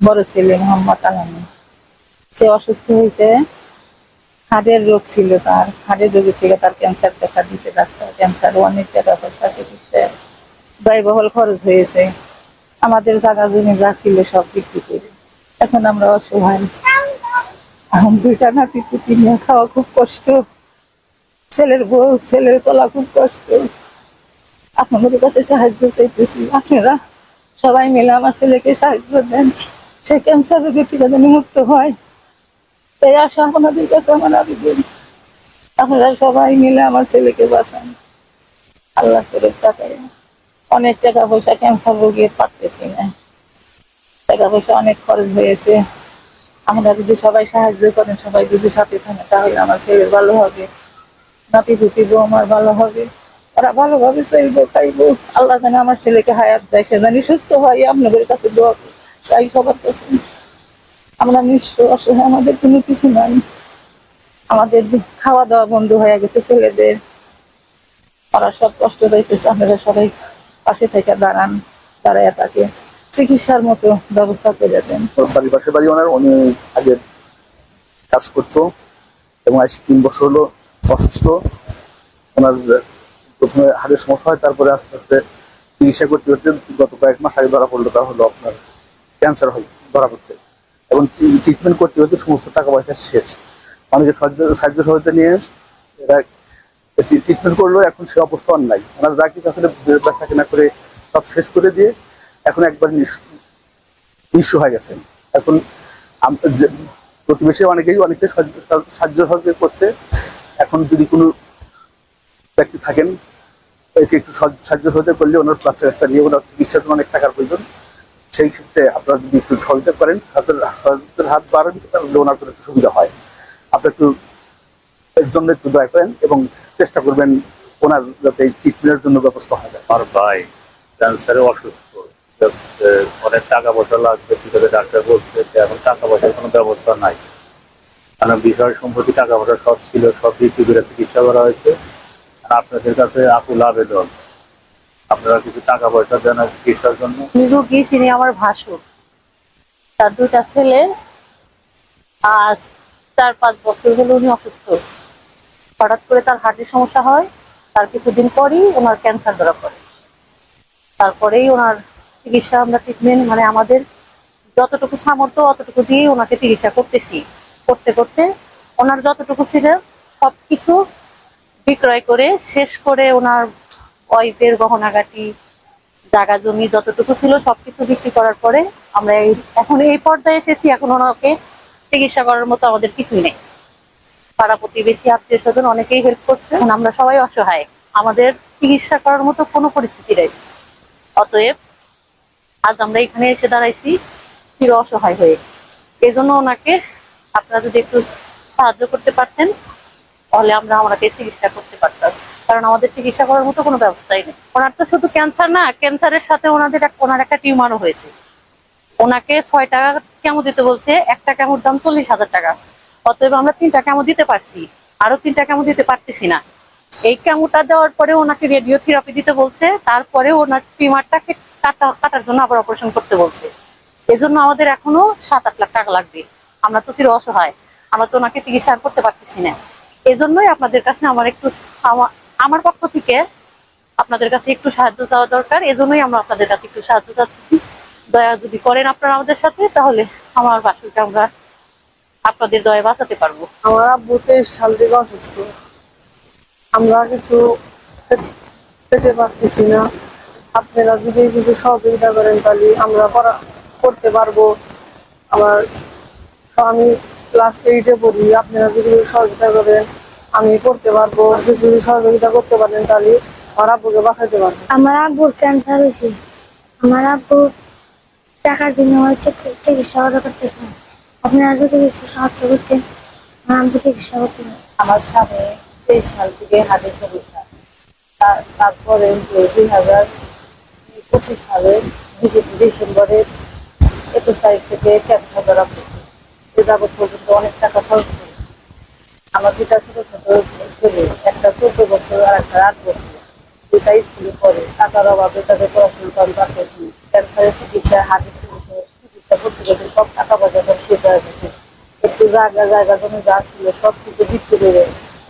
বড় ছেলে মোহাম্মদ আলামী, সে অসুস্থ হয়েছে। হার্টের রোগ ছিল, তার হার্টের রোগের থেকে তার ক্যান্সার দেখা দিয়েছে ডাক্তার। ক্যান্সার অনেক টাকা পয়সা চিকিৎসা ব্যয়বহুল খরচ হয়েছে। আমাদের জায়গা জমি যা ছিল সব বিক্রি করে এখন আমরা অসহায়। এখন দুইটা নাতি পুতি নিয়ে খাওয়া খুব কষ্ট, ছেলের বউ ছেলের তোলা খুব কষ্ট। আপনাদের কাছে সাহায্য চাইতেছি, আপনারা সবাই মিলে আমার ছেলেকে সাহায্য দেন, সে ক্যান্সার রোগের থেকে যেন মুক্ত হয়, এই আশা আপনাদের কাছে আমার আবেদন। আপনারা সবাই মিলে আমার ছেলেকে বাঁচান, আল্লাহ করে টাকায়। অনেক টাকা পয়সা ক্যান্সার রোগী পারতেছি না, টাকা পয়সা অনেক খরচ হয়েছে। আমরা যদি সবাই সাহায্য করেন, সবাই যদি সাথে থাকেন, তাহলে আমার ছেলে ভালো হবে, নাতি পুতি বউ আমার ভালো হবে, ওরা ভালোভাবে চলবো খাইবো। আল্লাহ যেন আমার ছেলেকে হায়াত দেয়, সে জানি সুস্থ হয়। আপনাদের কাছে দোয়া চাই সবার কাছে। আমরা নিঃস্ব অসহায়, আমাদের কোনো কিছু নাই। আমাদের খাওয়া দাওয়া বন্ধ হয়ে গেছে ছেলেদের, ওরা সব কষ্ট পাইতেছে। আপনারা সবাই পাশে থেকে দাঁড়ান, দাঁড়ায় তাকে চিকিৎসার মতো ব্যবস্থা করে দেন। পাশের বাড়ি ওনার, উনি আগে কাজ করতো এবং আজ 3 বছর হলো অসুস্থ। ওনার প্রথমে হাড়ের সমস্যা হয়, তারপরে আস্তে আস্তে চিকিৎসা করতে করতে গত কয়েক মাস আগে ধরা পড়লো, তা হলো আপনার ক্যান্সার ধরা পড়ছে এবং ট্রিটমেন্ট করতে করতে সমস্ত টাকা পয়সা শেষ। অনেকে সাহায্য সহায়তা নিয়ে এরা ট্রিটমেন্ট করলো, এখন সে অবস্থা আর নাই। ওনার যা কিছু আসলে ব্যবসা কেনা করে সব শেষ করে দিয়ে এখন একবার নিঃস্ব হয়ে গেছেন। এখন প্রতিবেশী অনেকে সাহায্য সহযোগিতা করছে। এখন যদি কোনো ব্যক্তি থাকেন, একে একটু সাহায্য সহযোগিতা করলে ওনার প্লাস্টার নিয়ে ওনার চিকিৎসার জন্য অনেক টাকার প্রয়োজন। সেই ক্ষেত্রে আপনারা যদি একটু সহযোগিতা করেন, সহযোগিতার হাত বাড়ান, তাহলে ওনার জন্য একটু সুবিধা হয়। আপনার একটু এর জন্য একটু দয়া করেন এবং চেষ্টা করবেন ওনার যাতে ট্রিটমেন্টের জন্য ব্যবস্থা হয়। আমার ভাই ক্যান্সারে অসুস্থ, অনেক টাকা পয়সা লাগবে, ডাক্তার বলছে এখন টাকা পয়সার কোনো ব্যবস্থা নাই। কারণ বিষয় সম্পত্তি টাকা পয়সা সব ছিল, সব বিক্রি করে চিকিৎসা করা হয়েছে। আপনাদের কাছে আকুল আবেদন, আপনারা কিছু টাকা পয়সা দেন চিকিৎসার জন্য। রোগী তিনি আমার ভাসুর, তার 2টা ছেলে। আজ 4-5 বছর হলো উনি অসুস্থ। হঠাৎ করে তার হার্টের সমস্যা হয়, তার কিছুদিন পরই ওনার ক্যান্সার ধরা পড়ে। তারপরেই ওনার চিকিৎসা, আমরা ট্রিটমেন্ট মানে আমাদের যতটুকু সামর্থ্য অতটুকু দিয়ে ওনাকে চিকিৎসা করতেছি। করতে করতে ওনার যতটুকু ছিল সবকিছু বিক্রয় করে শেষ করে, ওনার ওয়াইফের গহনাগাটি, জায়গা জমি যতটুকু ছিল সবকিছু বিক্রি করার পরে আমরা এখন এই পর্যায়ে এসেছি। এখন ওনাকে চিকিৎসা করার মতো আমাদের কিছুই নেই। পাড়া প্রতিবেশী আত্মীয় স্বজন অনেকেই হেল্প করছে, আমরা সবাই অসহায়, আমাদের চিকিৎসা করার মতো কোনো পরিস্থিতি নেই। অতএব আজ আমরা এখানে এসে দাঁড়াইছি চির অসহায় হয়ে। এই জন্য ওনাকে আপনারা যদি একটু সাহায্য করতে পারতেন, তাহলে আমরা ওনাকে চিকিৎসা করতে পারতাম। কারণ আমাদের চিকিৎসা করার মতো কোনো ব্যবস্থাই নেই। ওনার তো শুধু ক্যান্সার না, ক্যান্সারের সাথে ওনার একটা টিউমারও হয়েছে। ওনাকে 6 টাকা কেমো দিতে বলছে, একটা কেমোর দাম 40,000 টাকা। অতএব আমরা 3টা কেমো দিতে পারছি, আরো 3টা কেমো দিতে পারতেছি না। এই কেমোটা দেওয়ার পরে ওনাকে রেডিওথেরাপি দিতে বলছে, তারপরে ওনার টিউমারটাকে কাটার জন্য আবার অপারেশন করতে বলছে। এজন্য আমাদের এখনো 7-8 লাখ টাকা লাগবে। আমরা তো চির অসহায়, আমরা তো ওনাকে চিকিৎসা করতে পারতেছি না। এজন্যই আপনাদের কাছে আমার পক্ষ থেকে আপনাদের কাছে একটু সাহায্য চাওয়া দরকার। এজন্যই আমরা আপনাদের কাছে একটু সাহায্য চাচ্ছি। দয়া যদি করেন আপনারা আমাদের সাথে, তাহলে আমার বাসুকে আমরা আপনাদের দয়া বাঁচাতে পারবো। আমার আব্বু 23 সাল থেকে অসুস্থ, আমরা কিছু পেতে পারতেছি না। আপনারা যদি কিছু সহযোগিতা করেন তাহলে আমরা করতে পারবো। আমার আমি ক্লাস 8-এ পড়ি, আপনারা যদি সহযোগিতা করেন আমি করতে পারবো। কিছু সহযোগিতা করতে পারেন তাহলে আমার আব্বুকে বাঁচাতে পারবো। আমার আব্বুর ক্যান্সার হয়েছে, আমার আব্বু টাকার বিনিময়ে চিকিৎসা করতেছে না। আপনারা যদি কিছু সাহায্য করতেন, আমার আব্বু চিকিৎসা করতে পারেন। আমার স্বামী 23 সাল থেকে হার্টের সমস্যা, তারপরে 2025 সালে 20 ডিসেম্বরের 21 তারিখ থেকে ক্যান্সার ধরা পড়ছে। এ যাবৎ পর্যন্ত অনেক টাকা খরচ করেছে। আমার 2টা ছোট ছোট ছেলে, একটা 14 বছর আর একটা 8 বছর, 2টা স্কুলে পড়ে। টাকার অভাবে তাদের পড়াশোনা করাতে পারতেছি না। ক্যান্সারের চিকিৎসা, হার্টের চিকিৎসা করতে করতে সব টাকা পয়সা সব শেষ হয়ে গেছে। একটু জায়গা জায়গা জমি যা ছিল সব কিছু বিক্রি করে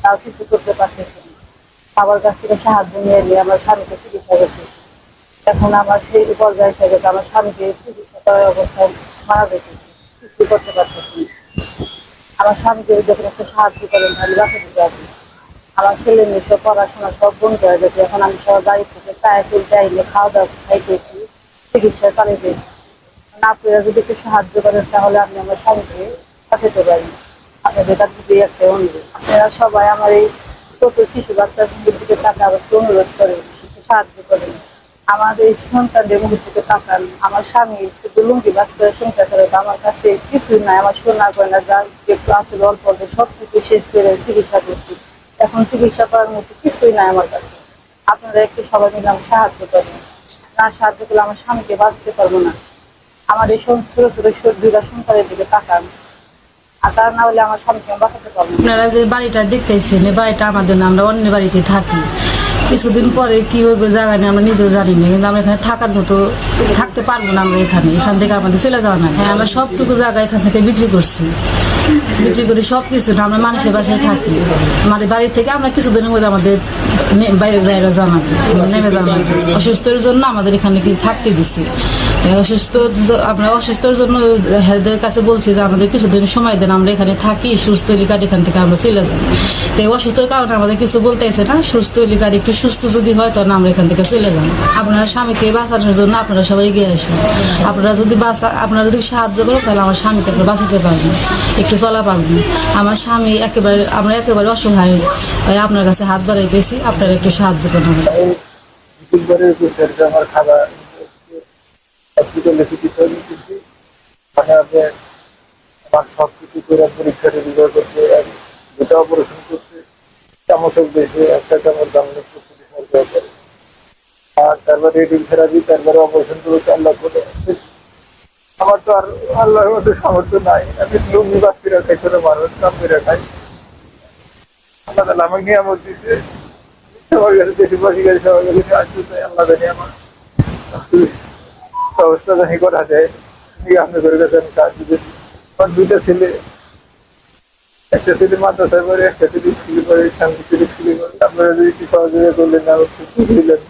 তাও কিছু করতে পারতেছি না। সবার কাছ থেকে সাহায্য নিয়ে নিয়ে আমার স্বামীকে চিকিৎসা করতেছি। এখন আমার সেই পর্যায়ে এসে গেছে, আমার স্বামীকে চিকিৎসা করার অবস্থায় মারা যেতেছি, কিছু করতে পারতেছি না। আমার স্বামীকে যখন একটু সাহায্য করেন তাহলে বাঁচাতে পারবো। আমার ছেলে মেয়ে সব পড়াশোনা সব বন্ধ হয়ে গেছে, এখন আমি সব বাড়ি থেকে চায়া চলতে আইলে খাওয়া দাওয়া খাইতেছি, চিকিৎসা চালাইতেছি। আপনারা যদি একটু সাহায্য করেন তাহলে আমি আমার স্বামীকে বাঁচাতে পারি। আপনাদের কাছে যদি একটা অনুরোধ, আপনারা সবাই আমার এই ছোট শিশু বাচ্চার দিকে টাকা একটু অনুরোধ করেন, একটু সাহায্য করেন। আমাদের এই সন্তানদের মুখ থেকে তাকান। আমার স্বামী শুধু লুঙ্গি বাস করে সংসার করে, আমার কাছে কিছুই নাই। আমার সোনা গয়না যা একটু আছে অল্প অল্প সবকিছু শেষ করে চিকিৎসা করছি। এখন চিকিৎসা করার মতো কিছুই নাই আমার কাছে। আপনারা একটু সবাই মিলে আমাকে সাহায্য করেন। না সাহায্য করলে আমার স্বামীকে বাঁচতে পারবো না। আমার এই ছোট ছোট দুইটা সন্তানের দিকে তাকান, আর তা না হলে আমার স্বামীকে আমি বাঁচাতে পারবো না। আপনারা যে বাড়িটা দেখতেছেন, এই বাড়িটা আমাদের না, আমরা অন্য বাড়িতে থাকি। কিছুদিন পরে কি হইবে জায়গা নিয়ে আমরা নিজেও জানি না, কিন্তু আমরা এখানে থাকার মতো থাকতে পারবো না। আমরা এখান থেকে আমাদের চলে যাওয়া না। হ্যাঁ, আমরা সবটুকু জায়গা এখান থেকে বিক্রি করছি, বিক্রি করে সব কিছু না, আমরা মানুষের বাসায় থাকি। আমাদের বাড়ি থেকে আমরা কিছুদিনের মধ্যে আমাদের বাইরে জানাবো, নেমে জানাবো। অসুস্থের জন্য আমাদের এখানে কি থাকতে দিচ্ছি। আমরা অসুস্থর জন্য হেলথের কাছে বলছি যে আমাদের কিছুদিন সময় দেন, আমরা এখানে থাকি, সুস্থ এলাকার এখান থেকে আমরা চলে যাবো। তো এই অসুস্থর কারণে আমাদের কিছু বলতেছে না। সুস্থ এলাকার একটু সুস্থ যদি হয় তাহলে আমরা এখান থেকে চলে যাবো। আপনার স্বামীকে বাঁচানোর জন্য আপনারা সবাই এগিয়ে আসুন। আপনারা যদি সাহায্য করেন তাহলে আমার স্বামীকে আপনারা বাঁচাতে পারবেন, একটু চলা পারবেন। আমার স্বামী আমরা একেবারে অসহায়, তাই আপনার কাছে হাত বাড়াই পেয়েছি, আপনারা একটু সাহায্য করবেন। আমার খাবার হসপিটালে চিকিৎসা নিতেছি, আমার সবকিছু করে পরীক্ষা রেগুলার করছে, দুটা অপারেশন করছে, চামচক দিয়েছে, একটা চামচ দাম সরকার করে। আর তারপরে রেডিং থেরাপি, তারপরে অপারেশন করে 4 লাখ করে। আমার তো আর আল্লাহর মতো সামর্থ্য নাই। আমি লুঙ্গি বাস করে খাই, ছোট মানুষ কাম করে খাই। আল্লাহ তাআলা আমাকে নিয়ামত দিছে, সবার কাছে দেশবাসী কাছে সবার কাছে সাহায্য চাই। আল্লাহ জানি আমার ব্যবস্থা জানি করা যায়, আপনাদের কাছে আমি সাহায্য দিই। আমার 2টা ছেলে, একটা ছেলে মাদ্রাসায় পড়ে, একটা ছেলে স্কুলে পড়ে, শান্তি স্কুলে পড়ে। আপনারা যদি একটু সহযোগিতা করলেন, আমার খুব খুশি হইলেন।